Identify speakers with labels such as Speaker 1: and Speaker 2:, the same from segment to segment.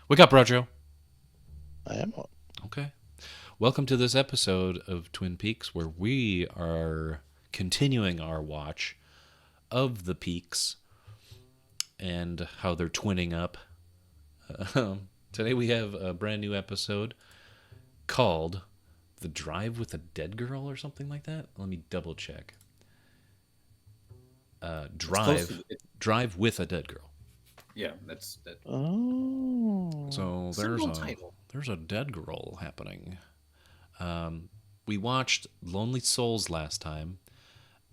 Speaker 1: Wake up, Rojo.
Speaker 2: I am on.
Speaker 1: Okay. Welcome to this episode of Twin Peaks where we are continuing our watch of the peaks and how they're twinning up. Today we have a brand new episode called The Drive with a Dead Girl or something like that. Let me double check.
Speaker 3: It's close to
Speaker 1: Drive with a Dead Girl.
Speaker 3: yeah. That's that.
Speaker 2: Oh.
Speaker 1: So
Speaker 3: Similar title.
Speaker 1: there's a dead girl happening. We watched Lonely Souls last time,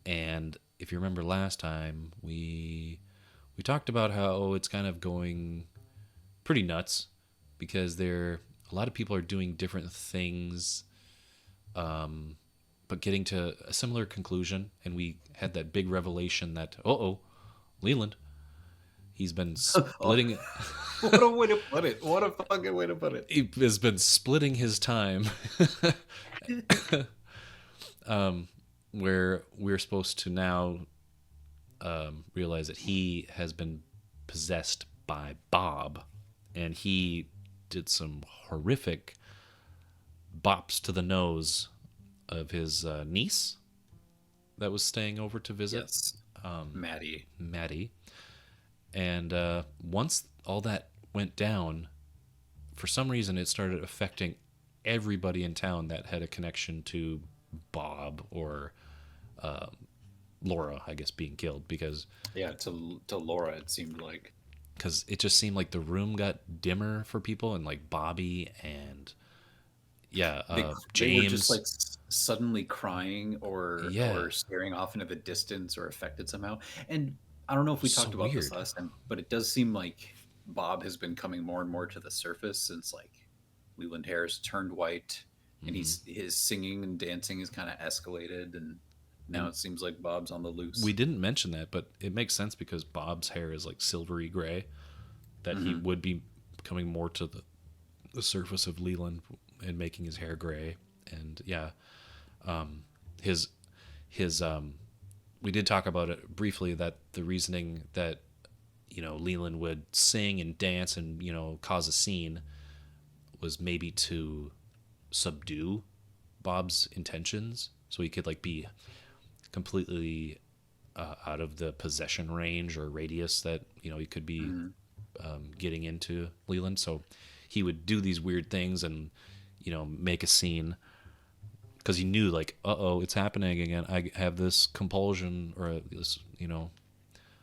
Speaker 1: and if you remember last time, we talked about how it's kind of going pretty nuts because a lot of people are doing different things, but getting to a similar conclusion. And we had that big revelation that Leland, he's been splitting.
Speaker 3: What a way to put it! What a fucking way to put it!
Speaker 1: He has been splitting his time where we're supposed to now realize that he has been possessed by Bob, and he did some horrific bops to the nose of his niece that was staying over to visit.
Speaker 3: Yes,
Speaker 1: Maddie. And once all that went down, for some reason it started affecting everybody in town that had a connection to Bob or Laura, I guess, being killed because
Speaker 3: Yeah, to Laura, it seemed like.
Speaker 1: it just seemed like the room got dimmer for people, and like Bobby and
Speaker 3: They
Speaker 1: James
Speaker 3: were just like suddenly crying or
Speaker 1: Yeah.
Speaker 3: or staring off into the distance or affected somehow. And I don't know if we
Speaker 1: So
Speaker 3: talked about this
Speaker 1: weird.
Speaker 3: last time, but it does seem like Bob has been coming more and more to the surface since like Leland Harris turned white, and his singing and dancing has kind of escalated, and now it seems like Bob's on the loose.
Speaker 1: We didn't mention that, but it makes sense because Bob's hair is like silvery gray, that he would be coming more to the surface of Leland and making his hair gray. And his we did talk about it briefly, that the reasoning that Leland would sing and dance and cause a scene was maybe to subdue Bob's intentions, so he could like be completely out of the possession range or radius that he could be getting into Leland. So he would do these weird things and make a scene because he knew like, it's happening again. I have this compulsion or this,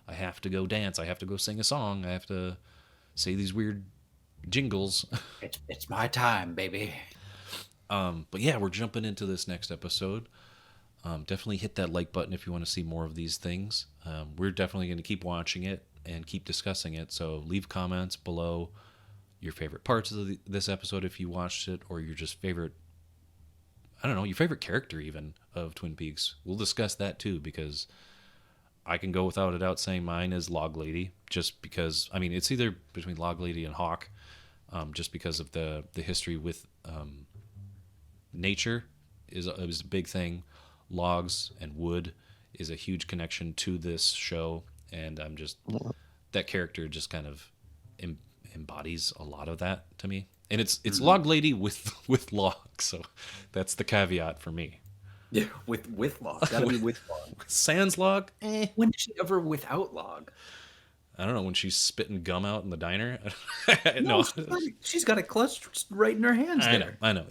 Speaker 1: I have to go dance. I have to go sing a song. I have to say these weird jingles.
Speaker 3: It's my time, baby.
Speaker 1: But yeah, we're jumping into this next episode. Definitely hit that like button if you want to see more of these things. We're definitely going to keep watching it and keep discussing it. So leave comments below your favorite parts of this episode if you watched it, or your just favorite, I don't know, your favorite character even of Twin Peaks. We'll discuss that too, because I can go without a doubt saying mine is Log Lady, just because, I mean, it's either between Log Lady and Hawk, just because of the history with nature is a big thing. Logs and wood is a huge connection to this show, and I'm just, that character just kind of embodies a lot of that to me. And it's Log Lady with log, so that's the caveat for me.
Speaker 3: Yeah, with log. Gotta be with log.
Speaker 1: Sans log,
Speaker 3: When is she ever without log?
Speaker 1: I don't know, when she's spitting gum out in the diner.
Speaker 3: No,
Speaker 1: No,
Speaker 3: she's got it clutched right in her hands there.
Speaker 1: I know.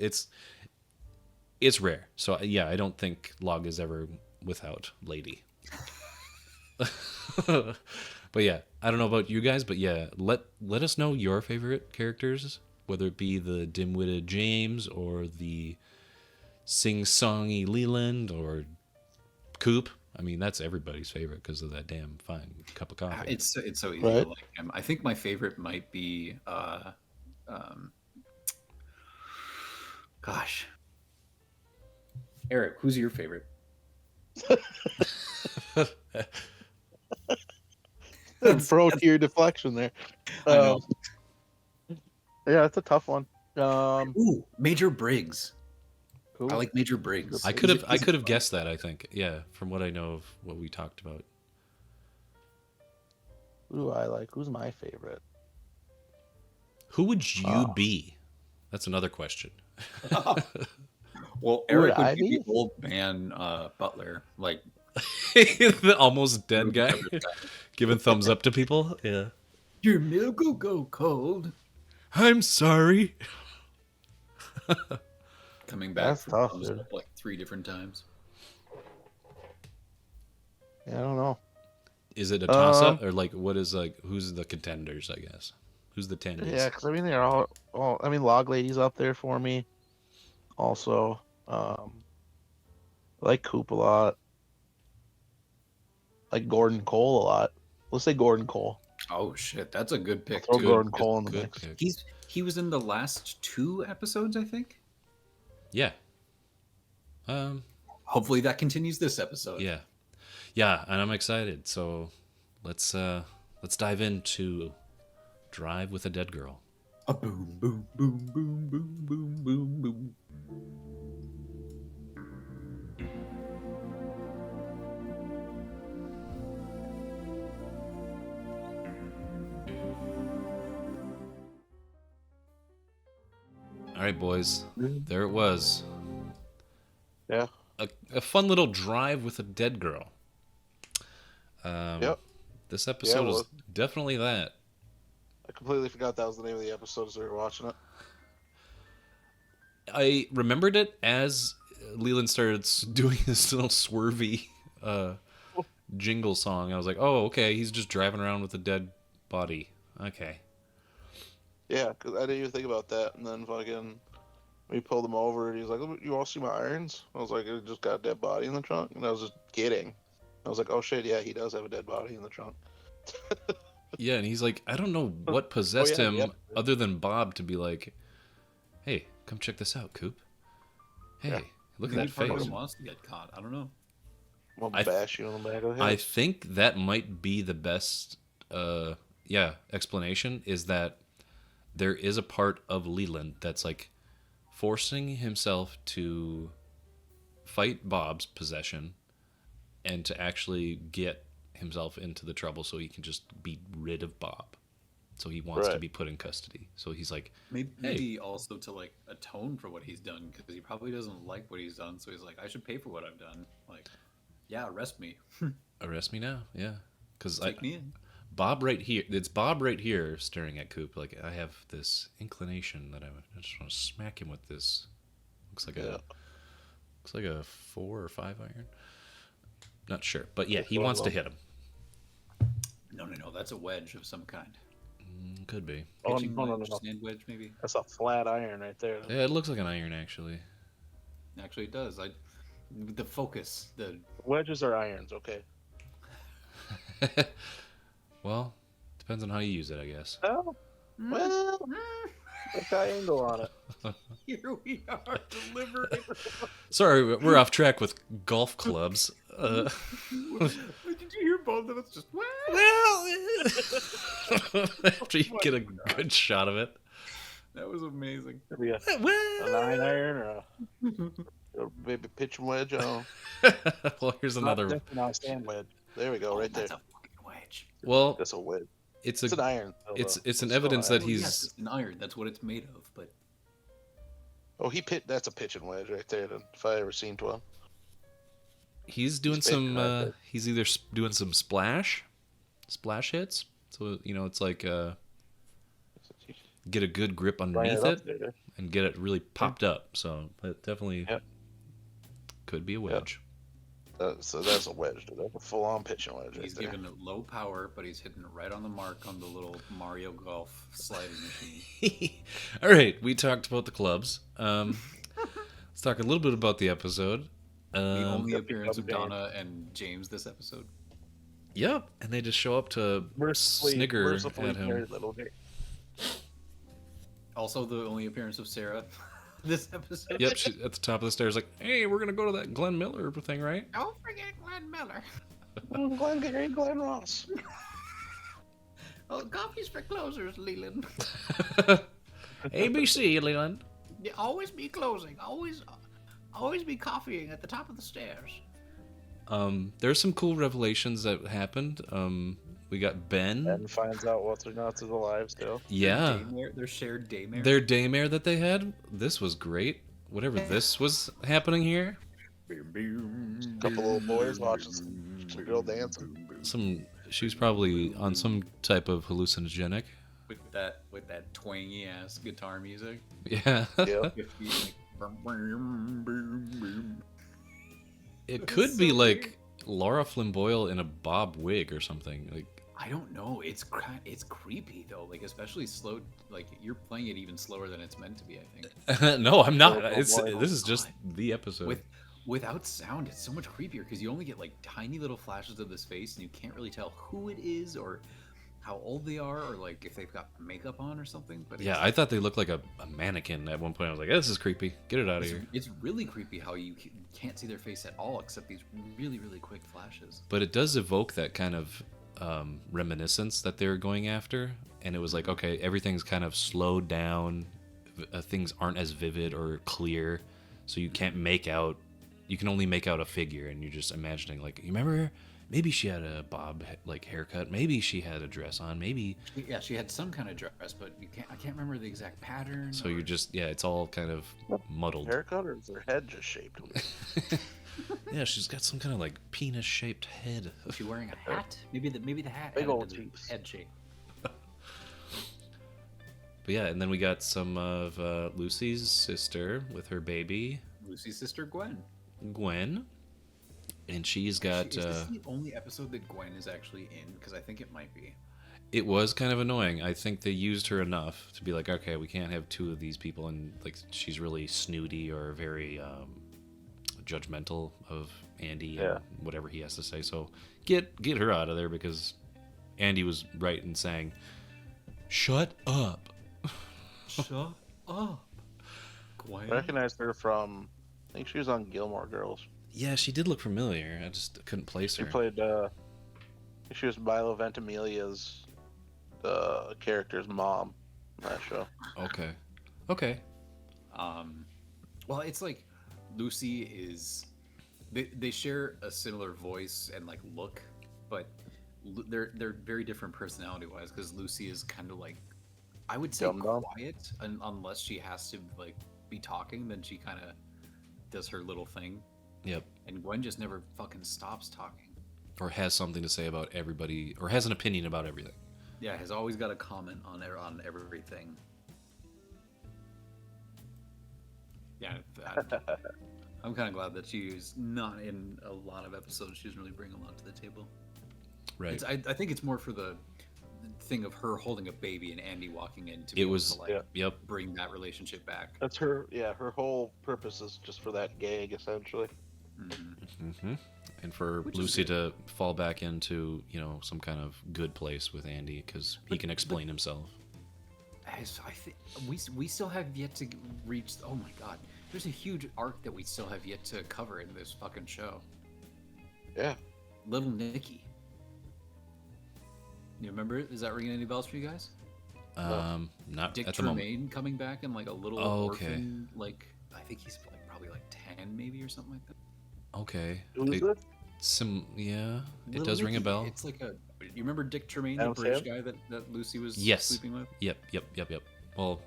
Speaker 1: It's rare. So yeah, I don't think Log is ever without Lady. But yeah, I don't know about you guys, but yeah, let us know your favorite characters, whether it be the dim-witted James or the sing-songy Leland or Coop. I mean, that's everybody's favorite because of that damn fine cup of coffee.
Speaker 3: It's so easy
Speaker 2: Right.
Speaker 3: to like him. I think my favorite might be gosh. Eric, who's your favorite?
Speaker 2: Pro tier deflection there.
Speaker 3: I know.
Speaker 2: Yeah, it's a tough one.
Speaker 3: Ooh, Major Briggs.
Speaker 2: Cool.
Speaker 3: I like Major Briggs.
Speaker 1: I could have guessed that, I think. Yeah, from what I know of what we talked about.
Speaker 2: Who do I like? Who's my favorite?
Speaker 1: Who would you
Speaker 2: Oh.
Speaker 1: be? That's another question.
Speaker 3: Well,
Speaker 2: Who would
Speaker 3: Eric would
Speaker 2: I
Speaker 3: be the
Speaker 2: be?
Speaker 3: old man Butler, like
Speaker 1: The almost dead guy giving thumbs up to people. Yeah.
Speaker 3: your milk will go cold.
Speaker 1: I'm sorry.
Speaker 3: Coming back
Speaker 2: That's
Speaker 3: from
Speaker 2: tough,
Speaker 3: thumbs
Speaker 2: dude.
Speaker 3: up like 3 different times.
Speaker 2: Yeah, I don't know.
Speaker 1: Is it a toss up or like what is like who's the contenders? I guess who's the tendies?
Speaker 2: Yeah, because I mean they're all. I mean, Log Lady's up there for me. Also, I like Coop a lot. Like Gordon Cole a lot. Let's say Gordon Cole.
Speaker 3: Oh shit, that's a good pick
Speaker 2: Throw
Speaker 3: too.
Speaker 2: Gordon Cole in the
Speaker 1: Good
Speaker 2: mix.
Speaker 1: pick.
Speaker 3: He was in the last 2 episodes, I think.
Speaker 1: Yeah.
Speaker 3: Hopefully that continues this episode.
Speaker 1: Yeah. Yeah, and I'm excited. So let's dive into Drive with a Dead Girl.
Speaker 3: A boom, boom, boom, boom, boom, boom, boom, boom.
Speaker 1: All right, boys. There it was.
Speaker 2: Yeah.
Speaker 1: A fun little drive with a dead girl.
Speaker 2: Yep.
Speaker 1: This episode
Speaker 2: well-
Speaker 1: is definitely that.
Speaker 2: I completely forgot that was the name of the episode as we were watching it.
Speaker 1: I remembered it as Leland started doing this little swervy jingle song. I was like, oh, okay, he's just driving around with a dead body. Okay.
Speaker 2: Yeah, because I didn't even think about that. And then fucking, we pulled him over and he's like, "Oh, you all see my irons?" I was like, "I just got a dead body in the trunk." And I was just kidding. I was like, "Oh shit, yeah, he does have a dead body in the trunk."
Speaker 1: Yeah, and he's like, I don't know what possessed
Speaker 2: yeah,
Speaker 1: him
Speaker 2: yep.
Speaker 1: other than Bob to be like, hey, come check this out, Coop. Hey,
Speaker 2: Yeah.
Speaker 1: look at
Speaker 3: Maybe
Speaker 1: that face.
Speaker 3: Fargo wants to get caught. I don't know.
Speaker 2: I'll
Speaker 1: I-
Speaker 2: bash you on the back of the
Speaker 1: I
Speaker 2: head.
Speaker 1: think that might be the best explanation is that there is a part of Leland that's like forcing himself to fight Bob's possession and to actually get himself into the trouble so he can just be rid of Bob. So he wants to
Speaker 2: Right.
Speaker 1: be put in custody. So he's like,
Speaker 3: Maybe also to like atone for what he's done because he probably doesn't like what he's done. So he's like, I should pay for what I've done. Like, yeah, arrest me.
Speaker 1: arrest me now. Yeah. Because
Speaker 3: Take me in.
Speaker 1: Bob right here. It's Bob right here staring at Coop. Like, I have this inclination that I just want to smack him with this. Looks like a 4 or 5 iron. Not sure, but yeah, he wants to hit him.
Speaker 3: No. That's a wedge of some kind.
Speaker 1: Could be.
Speaker 2: Oh,
Speaker 3: Pitching
Speaker 2: no.
Speaker 3: wedge, sand wedge, maybe.
Speaker 2: That's a flat iron right there.
Speaker 1: Yeah, it looks like an iron actually.
Speaker 3: Actually, it does. The focus, the
Speaker 2: Wedges are irons, okay.
Speaker 1: Well, depends on how you use it, I guess.
Speaker 2: Oh, well, a triangle on it.
Speaker 3: here we are delivering.
Speaker 1: Sorry, we're off track with golf clubs.
Speaker 3: Did you hear both of us just?
Speaker 1: After you get a good shot of it.
Speaker 3: That was amazing.
Speaker 2: There we go. A 9 iron or a maybe pitch and wedge. Oh,
Speaker 1: Well, here's another.
Speaker 2: not a stand wedge. There we go, right there.
Speaker 3: That's a fucking wedge.
Speaker 1: Well,
Speaker 2: That's a wedge.
Speaker 1: it's
Speaker 2: It's an
Speaker 1: a
Speaker 2: iron.
Speaker 1: it's an
Speaker 2: still
Speaker 1: evidence
Speaker 2: an
Speaker 1: that
Speaker 2: iron.
Speaker 1: he's
Speaker 3: Yes, it's an iron. That's what it's made of. But
Speaker 2: Oh, that's a pitch and wedge right there. Then, if I ever seen one.
Speaker 1: he's doing
Speaker 2: He's making
Speaker 1: some
Speaker 2: that
Speaker 1: he's either doing some splash hits. So it's like get a good grip underneath it and get it really popped up. So it definitely
Speaker 2: Yep.
Speaker 1: could be a wedge.
Speaker 2: So that's a wedge, dude. That's a full-on pitch and wedge right
Speaker 3: he's
Speaker 2: there.
Speaker 3: giving it low power, but he's hitting it right on the mark on the little Mario Golf sliding machine.
Speaker 1: All right, we talked about the clubs. Let's talk a little bit about the episode.
Speaker 3: The only
Speaker 2: Yep,
Speaker 3: appearance of
Speaker 2: yep,
Speaker 3: Donna and James this episode.
Speaker 1: Yep, and they just show up to snigger at him.
Speaker 2: Little bit.
Speaker 3: Also, the only appearance of Sarah this episode.
Speaker 1: Yep, she's at the top of the stairs, like, "Hey, we're gonna go to that Glenn Miller thing, right?"
Speaker 3: Don't forget Glenn Miller.
Speaker 2: Glenn Gary, Glenn Ross.
Speaker 3: Oh, coffee's for closers, Leland.
Speaker 1: ABC, Leland.
Speaker 3: Yeah, always be closing. Always be coffeeing at the top of the stairs.
Speaker 1: There's some cool revelations that happened. We got Ben.
Speaker 2: And finds out what's or not is alive still.
Speaker 1: Yeah.
Speaker 3: Their shared daymare.
Speaker 1: Their daymare that they had. This was great. Whatever this was happening here.
Speaker 2: Couple little boys watching some girl dancing.
Speaker 1: She was probably on some type of hallucinogenic.
Speaker 3: With that twangy ass guitar music.
Speaker 1: Yeah.
Speaker 2: Yeah.
Speaker 1: It could be like Laura Flynn Boyle in a bob wig or something. Like
Speaker 3: I don't know. It's creepy though. Like especially slow. Like you're playing it even slower than it's meant to be. I think.
Speaker 1: no, I'm not.
Speaker 2: Oh,
Speaker 1: This
Speaker 2: boy.
Speaker 1: is just the episode.
Speaker 3: Without sound, it's so much creepier because you only get like tiny little flashes of this face, and you can't really tell who it is or how old they are, or like if they've got makeup on or something. But
Speaker 1: Yeah, I thought they looked like a mannequin at one point. I was like, this is creepy. Get it out of here.
Speaker 3: it's really creepy how you can't see their face at all except these really really quick flashes.
Speaker 1: But it does evoke that kind of reminiscence that they were going after. And it was like, okay, everything's kind of slowed down. Things aren't as vivid or clear. So you can't make out, you can only make out a figure. And you're just imagining, like, you remember her? Maybe she had a bob like haircut. Maybe she had a dress on. Maybe.
Speaker 3: Yeah, she had some kind of dress, but I can't remember the exact pattern.
Speaker 1: So you're just, yeah, it's all kind of muddled.
Speaker 2: Haircut, or is her head just shaped weird?
Speaker 1: Yeah, she's got some kind of like penis shaped head.
Speaker 3: Was she wearing a hat? Maybe the hat
Speaker 2: Big
Speaker 3: had
Speaker 2: old
Speaker 3: the
Speaker 2: teeth.
Speaker 3: head shape.
Speaker 1: But yeah, and then we got some of Lucy's sister with her baby,
Speaker 3: Lucy's sister Gwen.
Speaker 1: Gwen. And she's got.
Speaker 3: Is this the only episode that Gwen is actually in? Because I think it might be.
Speaker 1: It was kind of annoying. I think they used her enough to be like, okay, we can't have two of these people, and like she's really snooty or very judgmental of Andy and whatever he has to say. So get her out of there because Andy was right in saying, "Shut up."
Speaker 3: Shut up, Gwen.
Speaker 2: I recognized her from, I think she was on Gilmore Girls.
Speaker 1: Yeah, she did look familiar. I just couldn't place
Speaker 2: She
Speaker 1: her.
Speaker 2: played, she was Milo Ventimiglia's character's mom in that show.
Speaker 1: Okay.
Speaker 3: Well, it's like Lucy is. They share a similar voice and like look, but they're very different personality wise. Because Lucy is kind of like, I would say
Speaker 2: Dumb-dumb.
Speaker 3: quiet, unless she has to like be talking. Then she kind of does her little thing.
Speaker 1: Yep.
Speaker 3: And Gwen just never fucking stops talking.
Speaker 1: Or has something to say about everybody, or has an opinion about everything.
Speaker 3: Yeah, has always got a comment on everything. Yeah, I'm kind of glad that she's not in a lot of episodes. She doesn't really bring a lot to the table.
Speaker 1: Right.
Speaker 3: I think it's more for the thing of her holding a baby and Andy walking in to be
Speaker 1: It
Speaker 3: able
Speaker 1: was.
Speaker 3: to, like,
Speaker 1: Yep.
Speaker 3: bring that relationship back.
Speaker 2: That's her, her whole purpose is just for that gag, essentially.
Speaker 1: Mm-hmm. And for
Speaker 3: Which is
Speaker 1: Lucy
Speaker 3: good.
Speaker 1: to fall back into, some kind of good place with Andy because he can explain himself.
Speaker 3: I think we still have yet to reach. Oh my god, there's a huge arc that we still have yet to cover in this fucking show.
Speaker 2: Yeah.
Speaker 3: Little Nicky. You remember it? Is that ringing any bells for you guys?
Speaker 1: Not
Speaker 3: Dick
Speaker 1: at the moment.
Speaker 3: Tremaine coming back in like a little
Speaker 1: okay.
Speaker 3: orphan, like I think he's like probably like 10 maybe or something like that.
Speaker 1: Okay.
Speaker 2: Who is it?
Speaker 1: It
Speaker 3: Little
Speaker 1: does ring a
Speaker 3: Nicky,
Speaker 1: bell.
Speaker 3: It's like a. You remember Dick Tremaine,
Speaker 2: Adam
Speaker 3: the British
Speaker 2: Sandler?
Speaker 3: guy that Lucy was
Speaker 1: Yes.
Speaker 3: sleeping with?
Speaker 1: Yep. Well,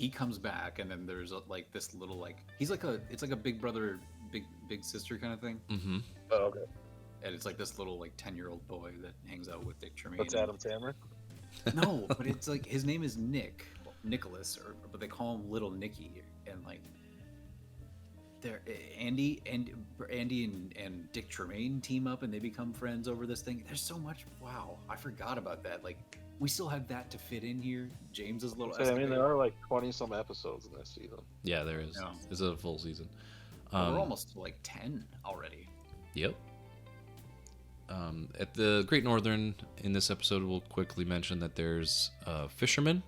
Speaker 3: He comes back, and then there's like this little like he's like it's like a big brother, big sister kind of thing,
Speaker 1: mm-hmm.
Speaker 2: Oh, okay.
Speaker 3: and it's like this little like 10-year-old boy that hangs out with Dick Tremaine.
Speaker 2: That's Adam Sandler?
Speaker 3: No, but it's like his name is Nicholas, but they call him Little Nicky, and like they're Andy and Dick Tremaine team up and they become friends over this thing. There's so much. Wow, I forgot about that. Like we still have that to fit in here. James's little.
Speaker 2: So, there are like 20-some episodes in this season.
Speaker 1: Yeah, there is.
Speaker 3: Yeah.
Speaker 1: It's a full season.
Speaker 3: We're almost to like 10 already.
Speaker 1: Yep. At the Great Northern, in this episode, we'll quickly mention that there's fishermen,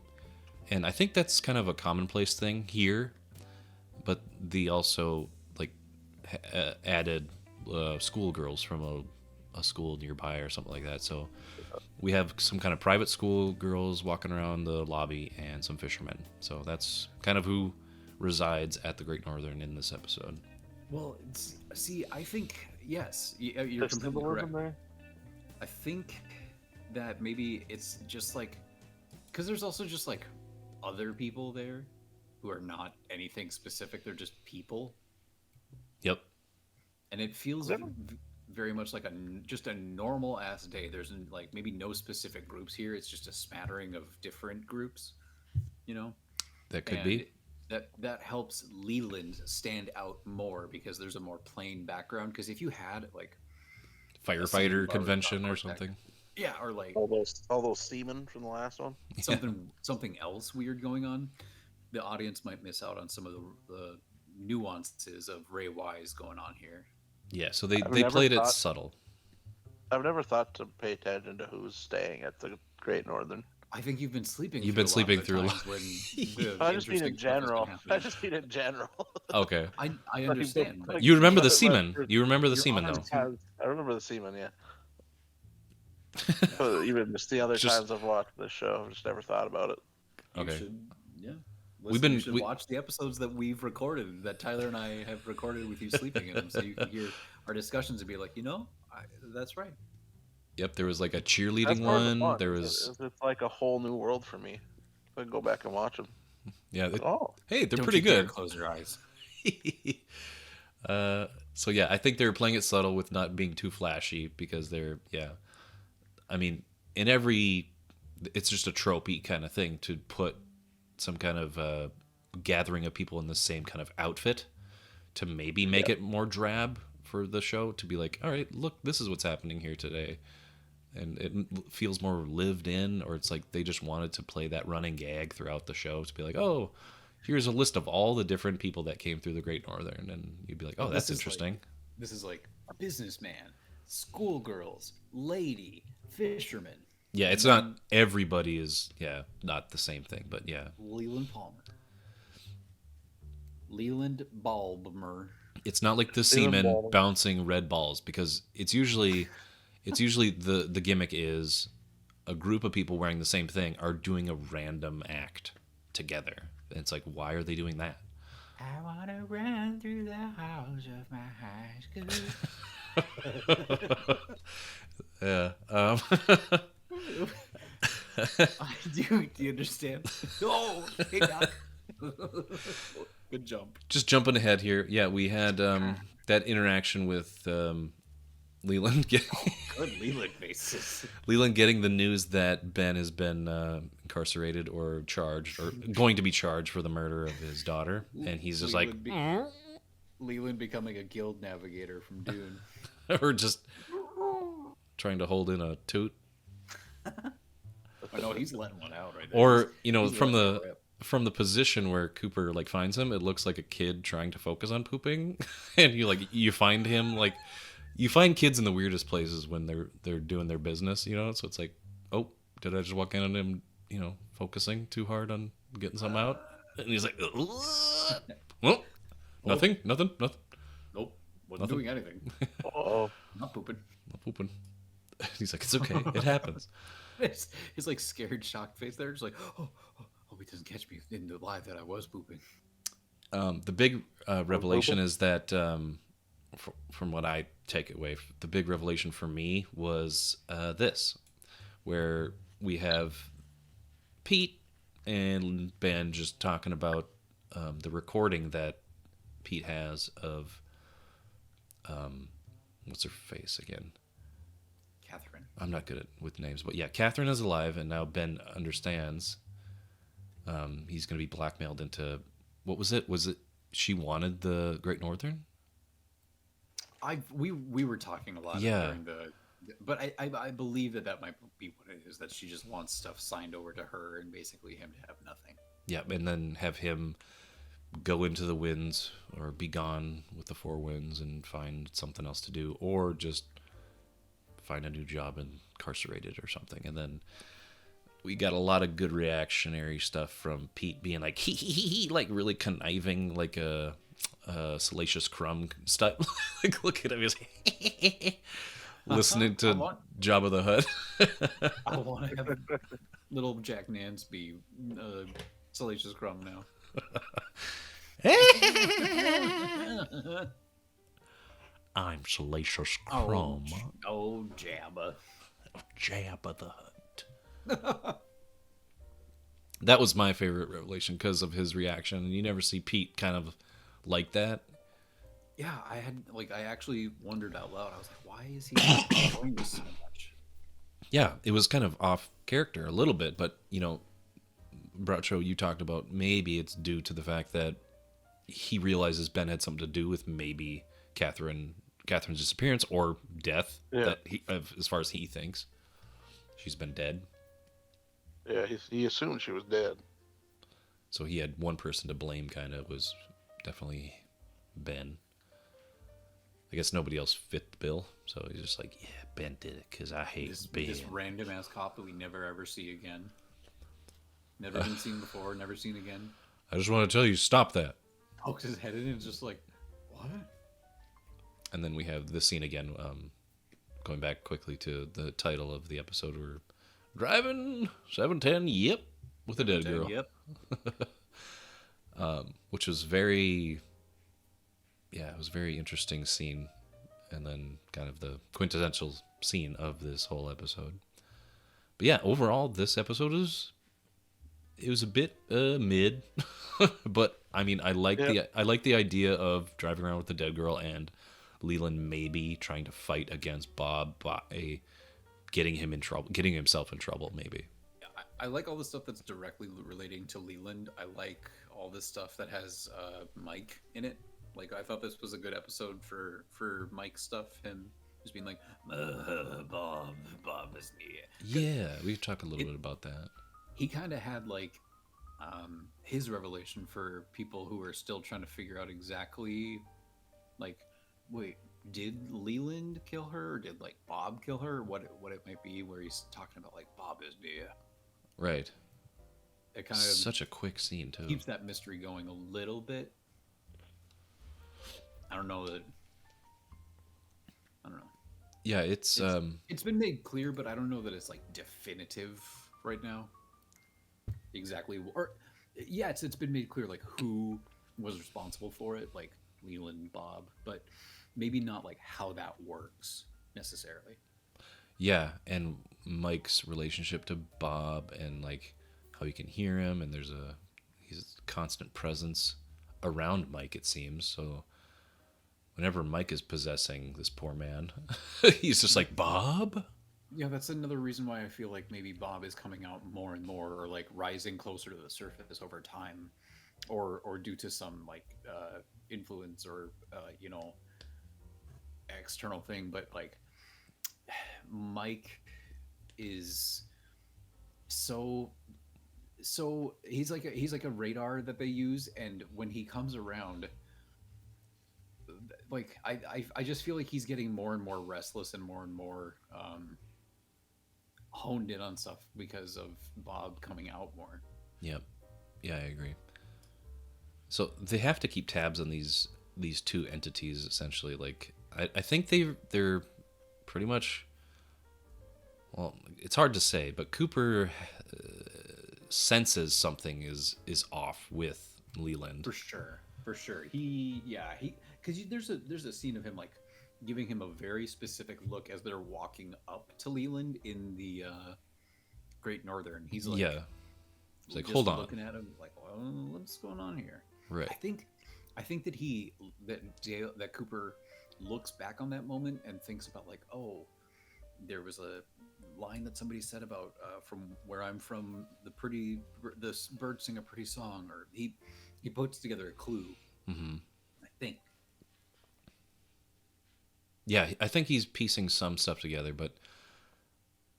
Speaker 1: and I think that's kind of a commonplace thing here, but they also added schoolgirls from a school nearby or something like that. So we have some kind of private school girls walking around the lobby and some fishermen. So that's kind of who resides at the Great Northern in this episode.
Speaker 3: Well, see, I think yes, you're
Speaker 2: There's
Speaker 3: completely
Speaker 2: symbolism
Speaker 3: correct.
Speaker 2: there?
Speaker 3: I think that maybe it's just like, because there's also just like other people there who are not anything specific. They're just people,
Speaker 1: Yep.
Speaker 3: and it feels very much like just a normal ass day. There's like maybe no specific groups here. It's just a smattering of different groups, you know.
Speaker 1: That could
Speaker 3: And
Speaker 1: be.
Speaker 3: that helps Leland stand out more because there's a more plain background. Because if you had like
Speaker 1: Firefighter convention or something.
Speaker 3: yeah, or like
Speaker 2: all those seamen from the last one.
Speaker 3: something else weird going on, the audience might miss out on some of the nuances of Ray Wise going on here.
Speaker 1: Yeah, so they
Speaker 2: never
Speaker 1: played it
Speaker 2: thought-
Speaker 1: subtle.
Speaker 2: I've never thought to pay attention to who's staying at the Great Northern.
Speaker 3: I think you've been sleeping.
Speaker 1: You've been sleeping through a lot.
Speaker 3: When the
Speaker 2: I just mean
Speaker 3: interesting
Speaker 2: in
Speaker 3: stuff has been
Speaker 2: general.
Speaker 3: happening.
Speaker 2: I just mean in general.
Speaker 1: Okay.
Speaker 3: I understand, but
Speaker 1: You remember the
Speaker 2: But-
Speaker 1: seaman.
Speaker 2: but-
Speaker 1: You remember the
Speaker 3: You're
Speaker 1: seaman,
Speaker 3: honest.
Speaker 1: though.
Speaker 2: I remember the seamen, yeah. But even just the other
Speaker 1: Just-
Speaker 2: times I've watched this show, I've just never thought about it.
Speaker 3: you
Speaker 1: Okay.
Speaker 3: should, yeah.
Speaker 1: Been-
Speaker 3: You should watch the episodes that we've recorded, that Tyler and I have recorded with you sleeping in them, so you can hear our discussions and be like, that's right.
Speaker 1: Yep, there was like a
Speaker 2: That's
Speaker 1: cheerleading
Speaker 2: part of the
Speaker 1: one.
Speaker 2: fun,
Speaker 1: There
Speaker 2: is
Speaker 1: was,
Speaker 2: it's like a whole new world for me. I can go back and watch them.
Speaker 1: yeah.
Speaker 2: Oh,
Speaker 1: Hey, they're
Speaker 3: Don't
Speaker 1: pretty
Speaker 3: you dare
Speaker 1: good.
Speaker 3: Close your eyes.
Speaker 1: So yeah, I think they're playing it subtle with not being too flashy because I mean, it's just a tropey kind of thing to put some kind of gathering of people in the same kind of outfit to maybe make it more drab for the show, to be like, all right, look, this is what's happening here today. And it feels more lived in, or it's like they just wanted to play that running gag throughout the show to be like, oh, here's a list of all the different people that came through the Great Northern, and you'd be like, oh, that's interesting.
Speaker 3: This is like a businessman, schoolgirls, lady, fisherman,
Speaker 1: Yeah, it's not everybody is not the same thing, but yeah,
Speaker 3: Leland Palmer, Leland Balmer.
Speaker 1: it's not like the seamen bouncing red balls, because it's usually the gimmick is a group of people wearing the same thing are doing a random act together. And it's like, why are they doing that?
Speaker 3: I wanna run through the halls of my high school.
Speaker 1: Yeah.
Speaker 3: Do you understand? Oh, hey, Doc. Good jump.
Speaker 1: Just jumping ahead here. Yeah, we had that interaction with Leland.
Speaker 3: Good Leland faces.
Speaker 1: Leland getting the news that Ben has been incarcerated or charged, or going to be charged for the murder of his daughter, and he's just
Speaker 3: Leland becoming a guild navigator from Dune.
Speaker 1: or just trying to hold in a toot,
Speaker 3: I know he's letting one out right there.
Speaker 1: or
Speaker 3: He's
Speaker 1: from the position where Cooper like finds him, it looks like a kid trying to focus on pooping, and you find him like. You find kids in the weirdest places when they're doing their business, so it's like, oh, did I just walk in on him, focusing too hard on getting something out? And he's like, well, nothing.
Speaker 3: Nope, wasn't
Speaker 1: Nothing.
Speaker 3: doing anything.
Speaker 2: oh,
Speaker 3: Not pooping.
Speaker 1: Not pooping. He's like, it's okay, it happens.
Speaker 3: His like scared, shocked face there, just like, oh, he doesn't catch me in the lie that I was pooping.
Speaker 1: The big revelation is that, from what I take away, the big revelation for me was this, where we have Pete and Ben just talking about the recording that Pete has of, what's her face again?
Speaker 3: Catherine.
Speaker 1: I'm not good with names, but yeah, Catherine is alive, and now Ben understands he's going to be blackmailed into, what was it? Was it she wanted the Great Northern?
Speaker 3: We were talking a lot during but I believe that might be what it is, that she just wants stuff signed over to her and basically him to have nothing.
Speaker 1: Yeah, and then have him go into the winds or be gone with the four winds and find something else to do, or just find a new job incarcerated or something. And then we got a lot of good reactionary stuff from Pete being like, he, like really conniving, like a Salacious Crumb style. Like, look at him, he's listening to Jabba the Hutt.
Speaker 3: I want to have little Jack Nance be Salacious Crumb now.
Speaker 1: I'm Salacious Crumb.
Speaker 3: Oh, Jabba.
Speaker 1: of Jabba the Hutt. That was my favorite revelation because of his reaction. And you never see Pete kind of like that.
Speaker 3: Yeah, I actually wondered out loud. I was like, why is he enjoying this so much?
Speaker 1: Yeah, it was kind of off character a little bit, but Bradshaw, you talked about maybe it's due to the fact that he realizes Ben had something to do with maybe Catherine's disappearance or death.
Speaker 2: Yeah.
Speaker 1: As far as he thinks, she's been dead.
Speaker 2: Yeah, he assumed she was dead.
Speaker 1: So he had one person to blame. Kind of was definitely Ben. I guess nobody else fit the bill, so he's just like, yeah, Ben did it because I hate Ben.
Speaker 3: This random ass cop that we never ever see again. Never been seen before, never seen again.
Speaker 1: I just want to tell you, stop that.
Speaker 3: Pokes his head in and it's just like, what?
Speaker 1: And then we have this scene again, going back quickly to the title of the episode, where driving 710, yep, with a dead girl.
Speaker 3: Yep.
Speaker 1: Which was it was a very interesting scene, and then kind of the quintessential scene of this whole episode. But yeah, overall, this episode was a bit mid, but I mean, I like the idea of driving around with the dead girl and Leland maybe trying to fight against Bob by getting himself in trouble, maybe.
Speaker 3: I like all the stuff that's directly relating to Leland. I like all this stuff that has Mike in it. Like, I thought this was a good episode for Mike stuff. Him just being like, Bob is near.
Speaker 1: Yeah, we talked a little bit about that.
Speaker 3: He kind of had like his revelation for people who are still trying to figure out exactly, like, wait, did Leland kill her, or did like Bob kill her, or what it might be, where he's talking about like Bob is near.
Speaker 1: Right.
Speaker 3: It kind of
Speaker 1: such a quick scene too.
Speaker 3: Keeps that mystery going a little bit. I don't know.
Speaker 1: Yeah, it's
Speaker 3: been made clear, but I don't know that it's like definitive right now. Exactly, or yeah, it's been made clear like who was responsible for it, like Leland, Bob, but maybe not like how that works necessarily.
Speaker 1: Yeah, and Mike's relationship to Bob, and like how you can hear him, and he's a constant presence around Mike, it seems. So whenever Mike is possessing this poor man, he's just like, Bob?
Speaker 3: Yeah, that's another reason why I feel like maybe Bob is coming out more and more, or like rising closer to the surface over time, or due to some like influence or external thing. But like Mike is so he's like a radar that they use, and when he comes around, like I just feel like he's getting more and more restless and more honed in on stuff because of Bob coming out more.
Speaker 1: Yep. Yeah, I agree. So they have to keep tabs on these two entities, essentially. Like I think they're pretty much, well, it's hard to say, but Cooper senses something is off with Leland.
Speaker 3: For sure. He because there's a scene of him like giving him a very specific look as they're walking up to Leland in the Great Northern. He's like,
Speaker 1: yeah, he's like, hold on,
Speaker 3: looking at him like, well, what's going on here?
Speaker 1: Right.
Speaker 3: I think that Cooper looks back on that moment and thinks about like, oh, there was a line that somebody said about from where I'm from, the birds sing a pretty song, or he puts together a clue.
Speaker 1: Mm-hmm.
Speaker 3: I think.
Speaker 1: Yeah, I think he's piecing some stuff together, but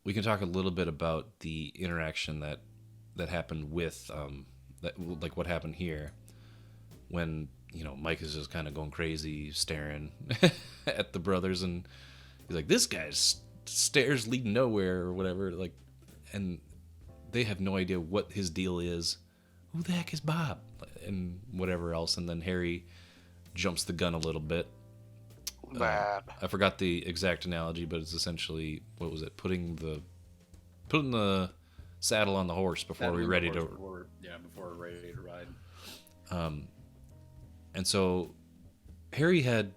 Speaker 1: we can talk a little bit about the interaction that happened with like what happened here when Mike is just kind of going crazy, staring at the brothers, and he's like, "This guy's stairs lead nowhere," or whatever. Like, and they have no idea what his deal is. Who the heck is Bob? And whatever else. And then Harry jumps the gun a little bit. I forgot the exact analogy, but it's essentially, what was it? Putting the saddle on the horse before we're ready to
Speaker 3: ride.
Speaker 1: And so Harry had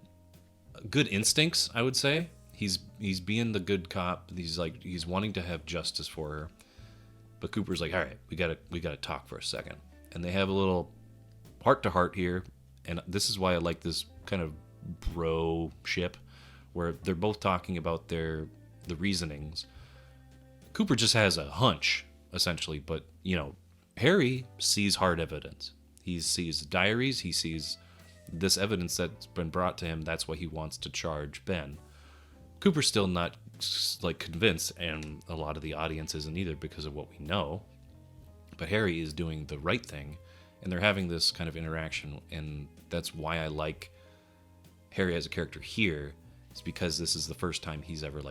Speaker 1: good instincts, I would say. he's being the good cop. He's wanting to have justice for her. But Cooper's like, all right, we gotta talk for a second. And they have a little heart to heart here. And this is why I like this kind of bro ship, where they're both talking about the reasonings. Cooper just has a hunch, essentially, but Harry sees hard evidence. He sees diaries, he sees this evidence that's been brought to him. That's why he wants to charge Ben. Cooper's still not convinced, and a lot of the audience isn't either because of what we know. But Harry is doing the right thing, and they're having this kind of interaction, and that's why I like Harry as a character here. It's because this is the first time he's ever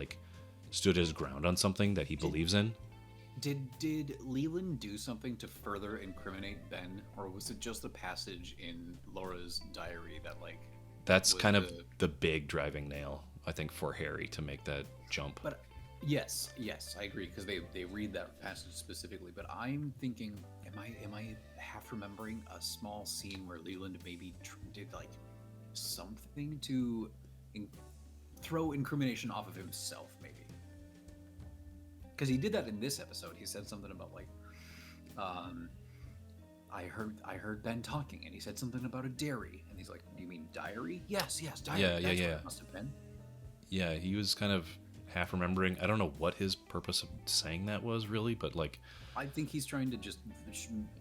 Speaker 1: stood his ground on something that he believes in.
Speaker 3: Did Leland do something to further incriminate Ben, or was it just the passage in Laura's diary that
Speaker 1: That's kind of the big driving nail, I think, for Harry to make that jump.
Speaker 3: But yes, I agree, because they read that passage specifically. But I'm thinking, am I half remembering a small scene where Leland maybe did something to throw incrimination off of himself, maybe? Because he did that in this episode. He said something about I heard Ben talking, and he said something about a dairy, and he's like, "Do you mean diary?" Yes, diary.
Speaker 1: Yeah.
Speaker 3: What it must have been.
Speaker 1: Yeah, he was kind of half remembering. I don't know what his purpose of saying that was really, but
Speaker 3: I think he's trying to just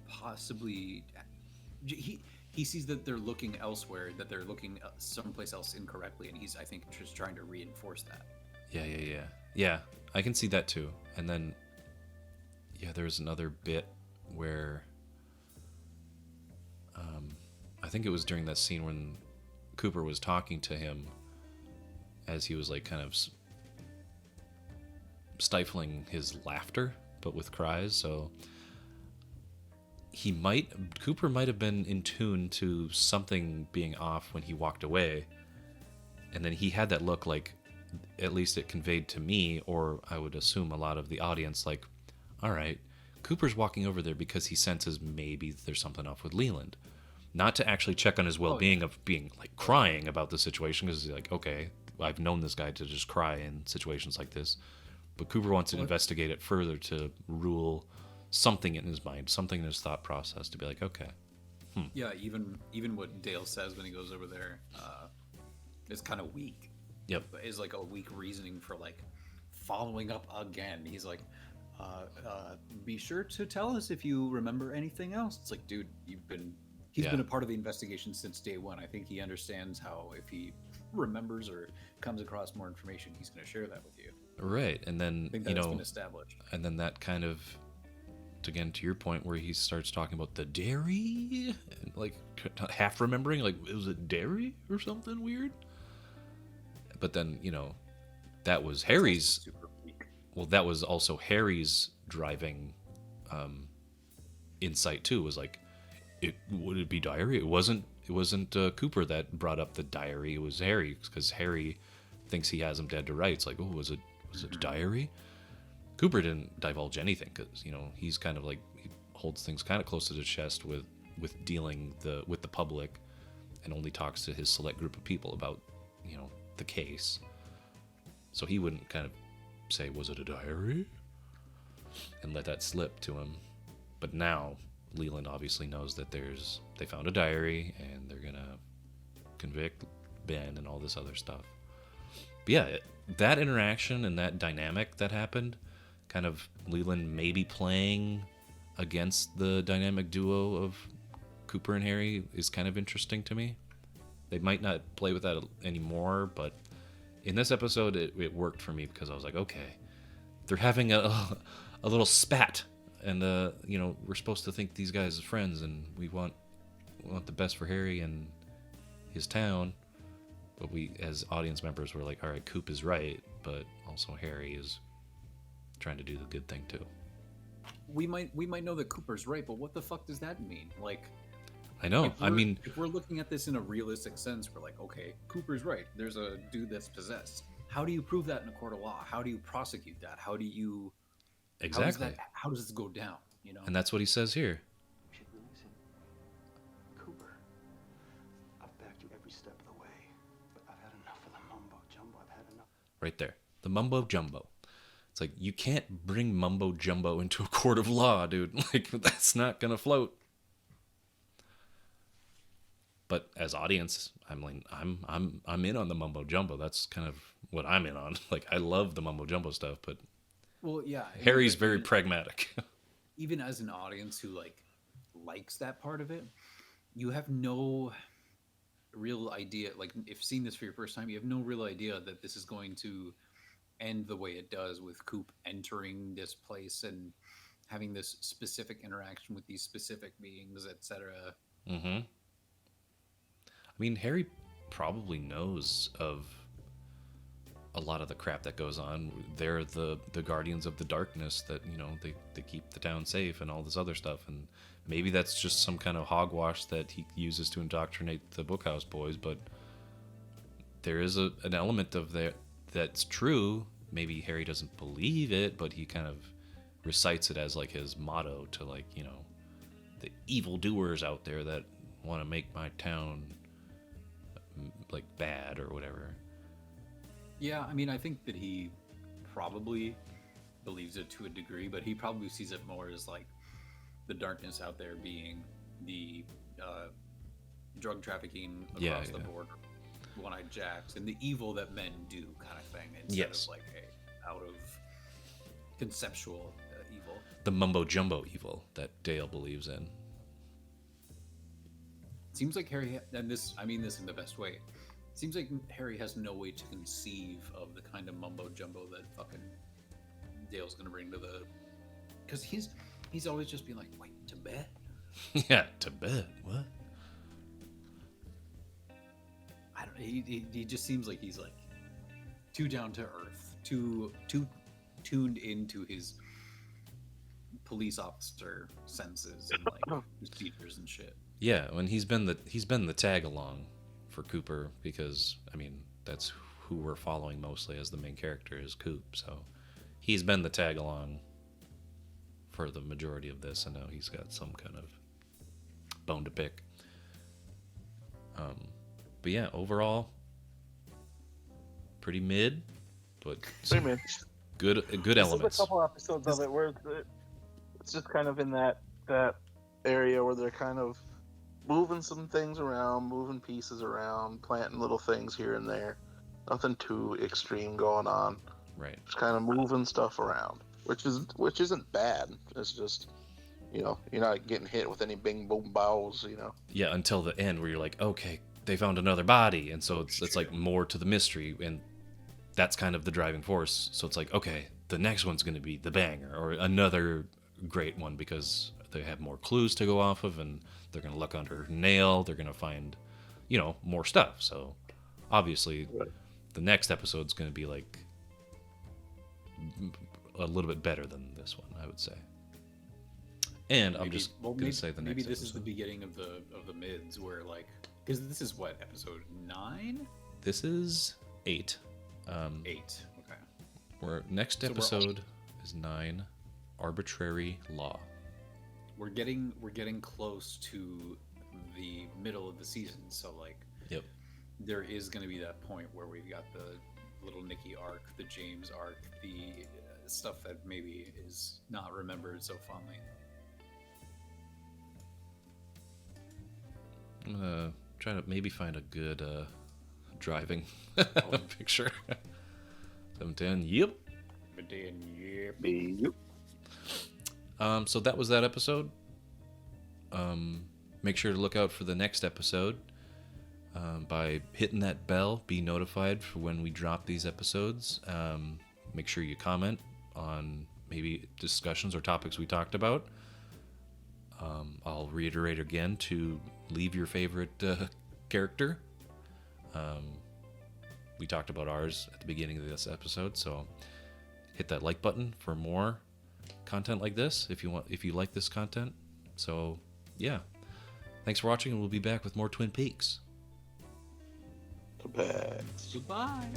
Speaker 3: possibly. He sees that they're looking elsewhere, that they're looking someplace else incorrectly, and he's, I think, just trying to reinforce that.
Speaker 1: Yeah, I can see that too. And then, there's another bit where, I think it was during that scene when Cooper was talking to him, as he was kind of stifling his laughter, but with cries. So Cooper might have been in tune to something being off when he walked away, and then he had that look at least it conveyed to me, or I would assume a lot of the audience, all right, Cooper's walking over there because he senses maybe there's something off with Leland. Not to actually check on his well-being of being crying about the situation, because he's okay, I've known this guy to just cry in situations like this. But Cooper wants to investigate it further to rule something in his mind, something in his thought process, to be okay.
Speaker 3: Yeah, even what Dale says when he goes over there is kind of weak.
Speaker 1: Yep.
Speaker 3: Is a weak reasoning for following up again. He's be sure to tell us if you remember anything else. It's dude, he's been a part of the investigation since day one. I think he understands how, if he remembers or comes across more information, he's going to share that with you.
Speaker 1: Right. And then,
Speaker 3: I think that's been established.
Speaker 1: And then that kind of, again, to your point, where he starts talking about the dairy, half remembering, was it dairy or something weird? But then, that was Harry's.
Speaker 3: Super weak.
Speaker 1: Well, that was also Harry's driving insight too. Was would it be diary? It wasn't Cooper that brought up the diary. It was Harry, because Harry thinks he has him dead to rights. Was it diary? Cooper didn't divulge anything, because he's kind of he holds things kind of close to his chest with dealing with the public, and only talks to his select group of people about the case. So he wouldn't kind of say, was it a diary, and let that slip to him. But now Leland obviously knows that they found a diary, and they're gonna convict Ben and all this other stuff. But yeah, that interaction and that dynamic that happened, kind of Leland maybe playing against the dynamic duo of Cooper and Harry, is kind of interesting to me. They might not play with that anymore, but in this episode, it worked for me, because I was okay, they're having a little spat, and we're supposed to think these guys are friends, and we want the best for Harry and his town. But we, as audience members, were all right, Coop is right, but also Harry is trying to do the good thing too.
Speaker 3: We might know that Cooper's right, but what the fuck does that mean?
Speaker 1: I know.
Speaker 3: If we're looking at this in a realistic sense, we're okay, Cooper's right. There's a dude that's possessed. How do you prove that in a court of law? How do you prosecute that? How do you...
Speaker 1: Exactly.
Speaker 3: How does this go down?
Speaker 1: And that's what he says here.
Speaker 4: You should listen. Cooper, I've backed you every step of the way, but I've had enough of the mumbo jumbo. I've had enough.
Speaker 1: right there. The mumbo jumbo. It's like, you can't bring mumbo jumbo into a court of law, dude. Like, that's not gonna float. But as audience, I'm like, I'm in on the mumbo jumbo. That's kind of what I'm in on. Like, I love the mumbo jumbo stuff, but
Speaker 3: Well, yeah. I mean,
Speaker 1: Harry's
Speaker 3: like,
Speaker 1: very pragmatic.
Speaker 3: even as an audience who like likes that part of it, you have no real idea. Like, if seeing this for your first time, you have no real idea that this is going to end the way it does, with Coop entering this place and having this specific interaction with these specific beings, etc.
Speaker 1: Mm-hmm. I mean, Harry probably knows of a lot of the crap that goes on. They're the guardians of the darkness that, you know, they keep the town safe and all this other stuff. And maybe that's just some kind of hogwash that he uses to indoctrinate the Bookhouse boys. But there is an element of that that's true. Maybe Harry doesn't believe it, but he kind of recites it as like his motto to, like, you know, the evildoers out there that want to make my town like bad or whatever.
Speaker 3: Yeah, I mean, I think that he probably believes it to a degree, but he probably sees it more as like the darkness out there being the drug trafficking across the border, one-eyed jacks, and the evil that men do, kind of thing, instead of like a out of conceptual evil.
Speaker 1: The mumbo jumbo evil that Dale believes in.
Speaker 3: Seems like Harry, and this, I mean this in the best way, seems like Harry has no way to conceive of the kind of mumbo jumbo that fucking Dale's gonna bring to the, because he's always just been like, wait, to bed?
Speaker 1: Yeah, to bed. What?
Speaker 3: I don't. He just seems like he's like too down to earth, too tuned into his police officer senses and like procedures and shit.
Speaker 1: Yeah, when he's been the tag along for Cooper, because I mean that's who we're following mostly as the main character is Coop. So he's been the tag along for the majority of this, and now he's got some kind of bone to pick. But yeah, overall, pretty mid, but good elements.
Speaker 2: There's a couple episodes of it where it's just kind of in that area where they're kind of moving some things around, moving pieces around, planting little things here and there. Nothing too extreme going on.
Speaker 1: Right.
Speaker 2: Just kind of moving stuff around, which isn't bad. It's just, you know, you're not getting hit with any bing boom bows, you know.
Speaker 1: Yeah, until the end where you're like, okay, they found another body, and so it's like more to the mystery, and that's kind of the driving force. So it's like, okay, the next one's going to be the banger or another great one because they have more clues to go off of, and they're going to look under her nail. They're going to find, you know, more stuff. So obviously, the next episode's going to be like a little bit better than this one, I would say. And I'm just going to say the next.
Speaker 3: Maybe this
Speaker 1: episode
Speaker 3: is the beginning of the mids, where like, because this is what, episode 9?
Speaker 1: This is 8.
Speaker 3: 8. Okay.
Speaker 1: Where next episode is 9. Arbitrary Law.
Speaker 3: We're getting close to the middle of the season, so like,
Speaker 1: yep,
Speaker 3: there is going to be that point where we've got the little Nicky arc, the James arc, the stuff that maybe is not remembered so fondly.
Speaker 1: I'm gonna try to maybe find a good driving picture. 710. Yep. So that was that episode. Make sure to look out for the next episode by hitting that bell. Be notified for when we drop these episodes. Make sure you comment on maybe discussions or topics we talked about. I'll reiterate again to leave your favorite character. We talked about ours at the beginning of this episode, so hit that like button for more content like this if you like this content. So yeah, thanks for watching, and we'll be back with more Twin Peaks.
Speaker 2: Goodbye.
Speaker 3: Goodbye.